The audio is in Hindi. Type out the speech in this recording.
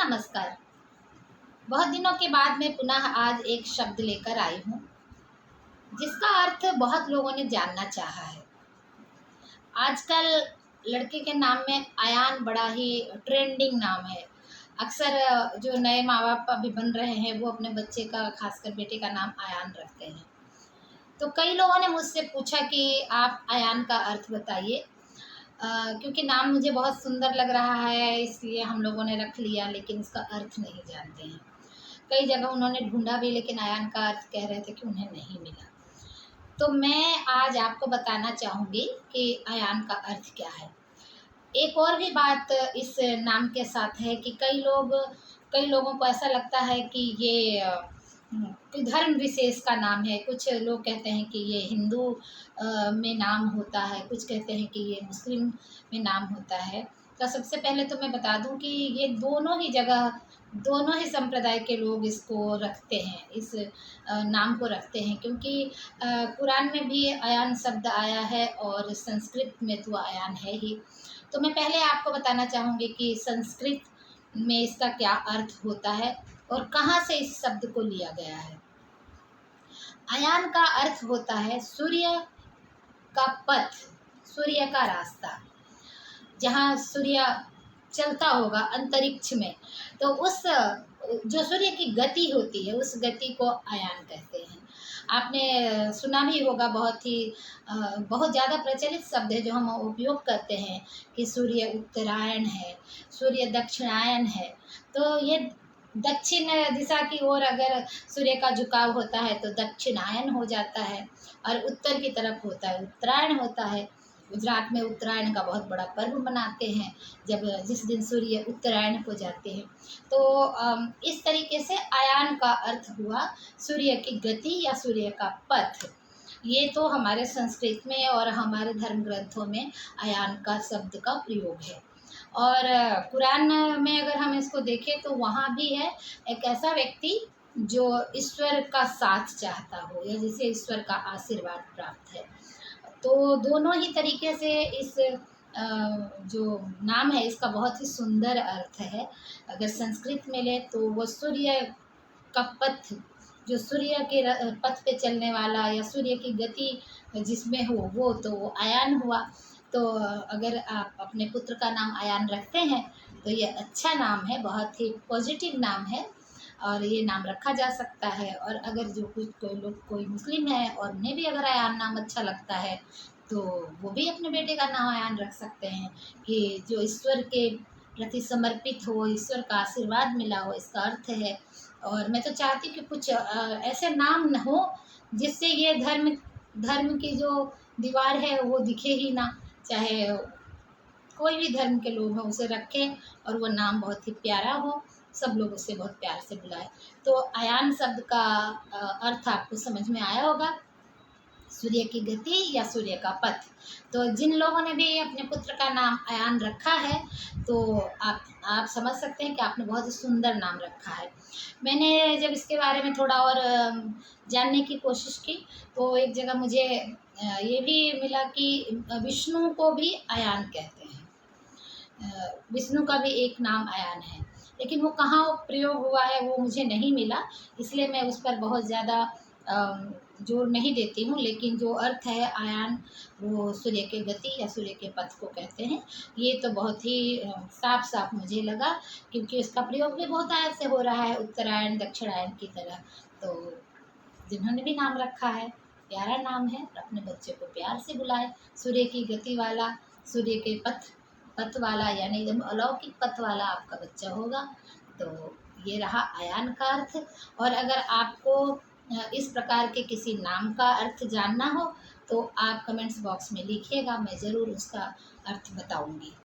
नमस्कार। बहुत दिनों के बाद मैं पुनः आज एक शब्द लेकर आई हूँ जिसका अर्थ बहुत लोगों ने जानना चाहा है। आजकल लड़के के नाम में अयान बड़ा ही ट्रेंडिंग नाम है। अक्सर जो नए माँ बाप अभी बन रहे हैं वो अपने बच्चे का, खासकर बेटे का नाम अयान रखते हैं। तो कई लोगों ने मुझसे पूछा कि आप अयान का अर्थ बताइए। क्योंकि नाम मुझे बहुत सुंदर लग रहा है इसलिए हम लोगों ने रख लिया, लेकिन इसका अर्थ नहीं जानते हैं। कई जगह उन्होंने ढूंढा भी, लेकिन अयान का अर्थ कह रहे थे कि उन्हें नहीं मिला। तो मैं आज आपको बताना चाहूँगी कि अयान का अर्थ क्या है। एक और भी बात इस नाम के साथ है कि कई लोगों को ऐसा लगता है कि ये कोई धर्म विशेष का नाम है। कुछ लोग कहते हैं कि ये हिंदू में नाम होता है, कुछ कहते हैं कि ये मुस्लिम में नाम होता है। तो सबसे पहले तो मैं बता दूं कि ये दोनों ही जगह, दोनों ही संप्रदाय के लोग इसको रखते हैं, इस नाम को रखते हैं। क्योंकि कुरान में भी अयान शब्द आया है और संस्कृत में तो अयान है ही। तो मैं पहले आपको बताना चाहूँगी कि संस्कृत में इसका क्या अर्थ होता है और कहाँ से इस शब्द को लिया गया है। अयान का अर्थ होता है सूर्य का पथ, सूर्य का रास्ता। जहाँ सूर्य चलता होगा अंतरिक्ष में, तो उस जो सूर्य की गति होती है उस गति को अयान कहते हैं। आपने सुना भी होगा, बहुत ज़्यादा प्रचलित शब्द है जो हम उपयोग करते हैं कि सूर्य उत्तरायण है, सूर्य दक्षिणायन है। तो ये दक्षिण दिशा की ओर अगर सूर्य का झुकाव होता है तो दक्षिणायन हो जाता है, और उत्तर की तरफ होता है उत्तरायण होता है। गुजरात में उत्तरायण का बहुत बड़ा पर्व मनाते हैं, जिस दिन सूर्य उत्तरायण को जाते हैं। तो इस तरीके से अयान का अर्थ हुआ सूर्य की गति या सूर्य का पथ। ये तो हमारे संस्कृत में और हमारे धर्म ग्रंथों में अयान का शब्द का प्रयोग है। और कुरान में अगर हम इसको देखें तो वहाँ भी है एक ऐसा व्यक्ति जो ईश्वर का साथ चाहता हो या जिसे ईश्वर का आशीर्वाद प्राप्त है। तो दोनों ही तरीके से इस जो नाम है इसका बहुत ही सुंदर अर्थ है। अगर संस्कृत में ले तो वो सूर्य का पथ, जो सूर्य के पथ पे चलने वाला या सूर्य की गति जिसमें हो वो, तो वो अयान हुआ। तो अगर आप अपने पुत्र का नाम अयान रखते हैं तो ये अच्छा नाम है, बहुत ही पॉजिटिव नाम है और ये नाम रखा जा सकता है। और अगर जो कोई मुस्लिम है और उन्हें भी अगर अयान नाम अच्छा लगता है तो वो भी अपने बेटे का नाम अयान रख सकते हैं कि जो ईश्वर के प्रति समर्पित हो, ईश्वर का आशीर्वाद मिला हो, इसका अर्थ है। और मैं तो चाहती हूँ कि कुछ ऐसे नाम न हो जिससे ये धर्म की जो दीवार है वो दिखे ही ना। चाहे कोई भी धर्म के लोग हों उसे रखें और वो नाम बहुत ही प्यारा हो, सब लोग उसे बहुत प्यार से बुलाएं। तो अयान शब्द का अर्थ आपको समझ में आया होगा, सूर्य की गति या सूर्य का पथ। तो जिन लोगों ने भी अपने पुत्र का नाम अयान रखा है तो आप समझ सकते हैं कि आपने बहुत ही सुंदर नाम रखा है। मैंने जब इसके बारे में थोड़ा और जानने की कोशिश की तो एक जगह मुझे ये भी मिला कि विष्णु को भी अयान कहते हैं। विष्णु का भी एक नाम अयान है, लेकिन वो कहाँ प्रयोग हुआ है वो मुझे नहीं मिला, इसलिए मैं उस पर बहुत ज़्यादा जोर नहीं देती हूँ। लेकिन जो अर्थ है अयान, वो सूर्य के गति या सूर्य के पथ को कहते हैं। ये तो बहुत ही साफ साफ मुझे लगा, क्योंकि उसका प्रयोग भी बहुत ऐसे हो रहा है उत्तरायण दक्षिणायन की तरह। तो जिन्होंने भी नाम रखा है, प्यारा नाम है, अपने बच्चे को प्यार से बुलाए। सूर्य की गति वाला, सूर्य के पथ वाला, यानी एकदम अलौकिक पथ वाला आपका बच्चा होगा। तो ये रहा अयान का अर्थ। और अगर आपको इस प्रकार के किसी नाम का अर्थ जानना हो तो आप कमेंट्स बॉक्स में लिखिएगा, मैं ज़रूर उसका अर्थ बताऊंगी।